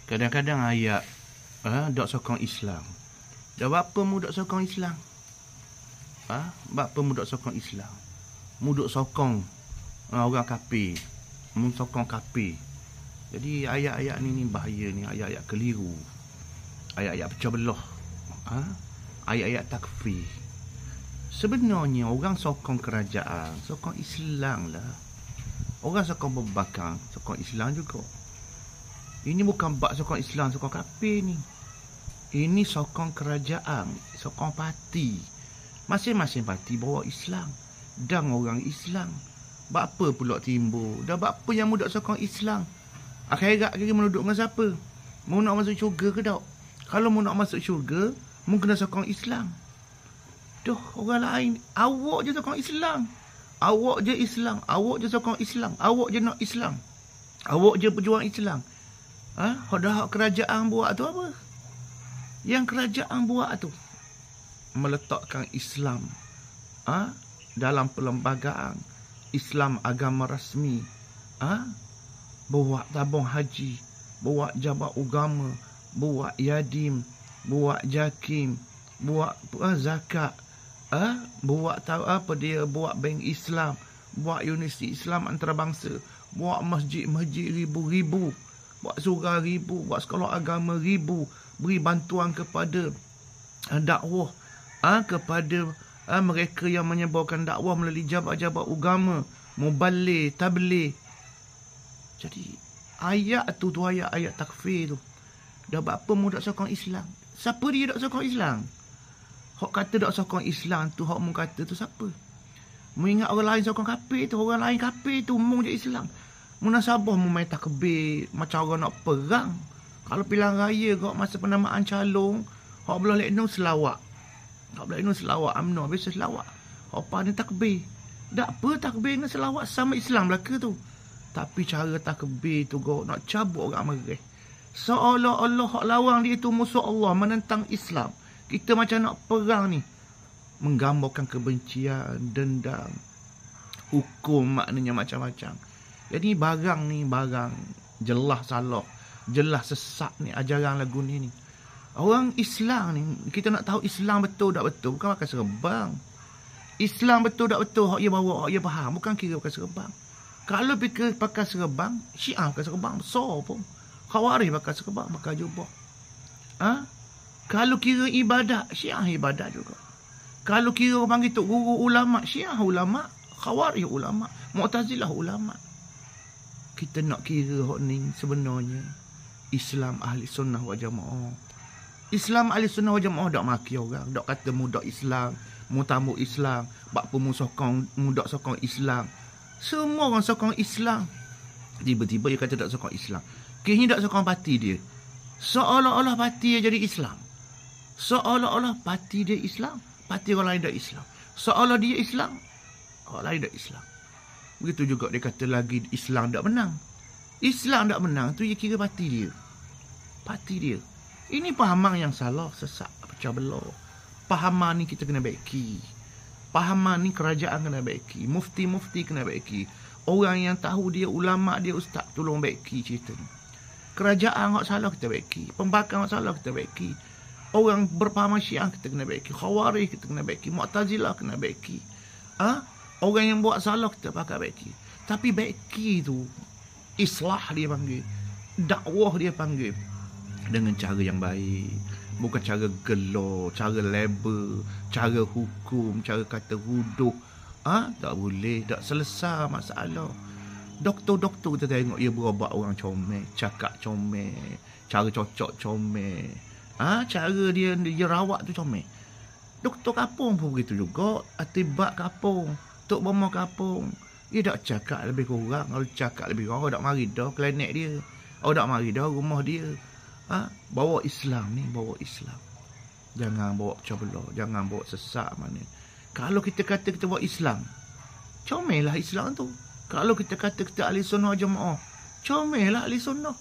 Kadang-kadang ayat dok sokong Islam. Dah berapa mu dok sokong Islam? Berapa mu dok sokong Islam? Mu dok sokong orang kafir. Mu sokong kafir. Jadi ayat-ayat ni bahaya ni, ayat-ayat keliru. Ayat-ayat pecah belah. Ayat-ayat takfir. Sebenarnya orang sokong kerajaan, sokong Islam lah. Orang sokong pembangkang, sokong Islam juga. Ini bukan bab sokong Islam, sokong kafir ni. Ini sokong kerajaan, sokong parti. Masing-masing parti bawa Islam dan orang Islam. Bak apa pula timbul? Dah bak apa yang mu dok sokong Islam? Akhirat kira mu duduk dengan siapa? Mu nak masuk syurga ke tak? Kalau mu nak masuk syurga, mu kena sokong Islam. Duh, orang lain, awak je sokong Islam. Awak je Islam, awak je sokong Islam, awak je nak Islam. Awak je pejuang Islam. Dah kerajaan buat tu apa? Yang kerajaan buat tu meletakkan Islam dalam perlembagaan Islam agama rasmi. Buat tabung haji, buat jabat agama, buat yatim, buat jakim, buat zakat, buat tahu apa dia, buat bank Islam, buat universiti Islam antarabangsa, buat masjid-masjid ribu-ribu, buat surau ribu, buat sekolah agama ribu, beri bantuan kepada dakwah, kepada mereka yang menyebarkan dakwah melalui jabat-jabat agama, mubaligh, tabligh. Jadi ayat tu ayat takfir tu. Dah berapa mu dok sokong Islam? Siapa dia dok sokong Islam? Hok kata dok sokong Islam tu, hok mu kata tu siapa? Mu ingat orang lain sokong kafir tu, orang lain kafir tu, mu je Islam. Mu nak sabar mu main takbir macam orang nak perang. Kalau pilihan raya kau masa penamaan calon, hok belah lekno selawat. Hok belah lekno selawat UMNO biasa selawat. Hok pa ni takbir. Dak apa takbir dengan selawat sama Islam belaka tu. Tapi cara takbir tu kau nak cabut orang mereh. Seolah-olah hak lawang dia tu musuh Allah, menentang Islam. Kita macam nak perang ni. Menggambarkan kebencian, dendam, hukum maknanya macam-macam. Jadi barang ni barang jelas salah, jelas sesat ni ajaran lagu ni. Orang Islam ni, kita nak tahu Islam betul tak betul, bukan pakai serabang. Islam betul tak betul, hak dia bawa, hak dia faham, bukan kira pakai serabang. Kalau fikir pakai serabang, Syiah pakai serabang besar pun. Khawarij pakai serabang, pakai jubah. Kalau kira ibadat, Syiah ibadat juga. Kalau kira orang panggil tok guru ulama, Syiah ulama, Khawarij ulama, Mu'tazilah ulama. Kita nak kira hak ni sebenarnya Islam ahli sunnah wal jamaah. Islam ahli sunnah wal jamaah dak maki orang, dak kata mudak Islam, mu tamu Islam, bak pun mu sokong, mudak sokong Islam. Semua orang sokong Islam. Tiba-tiba dia kata tak sokong Islam. Kini tak sokong parti dia. Seolah-olah parti dia jadi Islam. Seolah-olah parti dia Islam, parti orang lain tak Islam. Seolah dia Islam, orang lain tak Islam. Begitu juga dia kata lagi Islam tak menang. Islam tak menang tu dia kira parti dia. Parti dia. Ini pahaman yang salah, sesat, pecah belah. Pahaman ni kita kena baiki. Pahaman ni kerajaan kena baiki. Mufti-mufti kena baiki. Orang yang tahu dia ulama, dia ustaz, tolong baiki cerita ni. Kerajaan hak salah kita baiki. Pembangkang hak salah kita baiki. Orang berpahaman Syiah kita kena baiki. Khawarij kita kena baiki. Mu'tazilah kena baiki. Orang yang buat salah kita pakai baiki. Tapi baiki tu islah dia panggil. Dakwah dia panggil. Dengan cara yang baik. Bukan cara gelo, cara label, cara hukum, cara kata huduh. Tak boleh, tak selesai masalah. Doktor-doktor kita tengok dia berobat orang comel, cakap comel, cara cocok comel. Cara dia rawat tu comel. Doktor kapung pun begitu juga. Atibat kapung, tok bomo kapung. Dia tak cakap lebih kurang. Kalau cakap lebih kurang, tak mari dah klinik dia. Tak mari dah rumah dia. Bawa Islam ni, bawa Islam. Jangan bawa pecah belah, jangan bawa sesat mana. Kalau kita kata kita bawa Islam, comellah Islam tu. Kalau kita kata kita ahli sunnah jemaah, comellah ahli sunnah.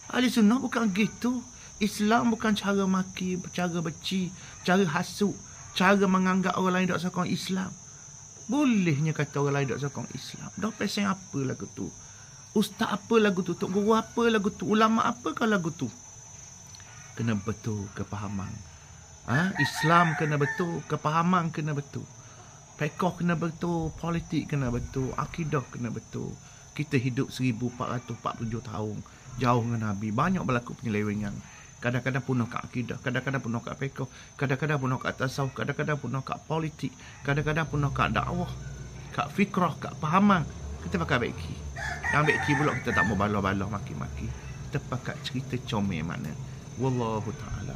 Ahli sunnah bukan gitu. Islam bukan cara maki, cara benci, cara hasut, cara menganggap orang lain tak sokong Islam. Bolehnya kata orang lain tak sokong Islam. Dah pesen apa lagu tu? Ustaz apa lagu tu? Tok guru apa lagu tu? Ulama apa kau lagu tu? kena betul kepahaman. Islam kena betul, kepahaman kena betul. Fiqh kena betul, politik kena betul, akidah kena betul. Kita hidup 1447 tahun jauh dengan Nabi. Banyak berlaku penyelewengan. Kadang-kadang punah kat akidah, kadang-kadang punah kat fiqh, kadang-kadang punah kat tasawuf, kadang-kadang punah kat politik, kadang-kadang punah kat dakwah, kat fikrah, kat pahaman. Kita pakai beki. Yang beki pula kita tak mau balah-balah maki-maki. Kita pakai cerita comel mana. Wallahu ta'ala.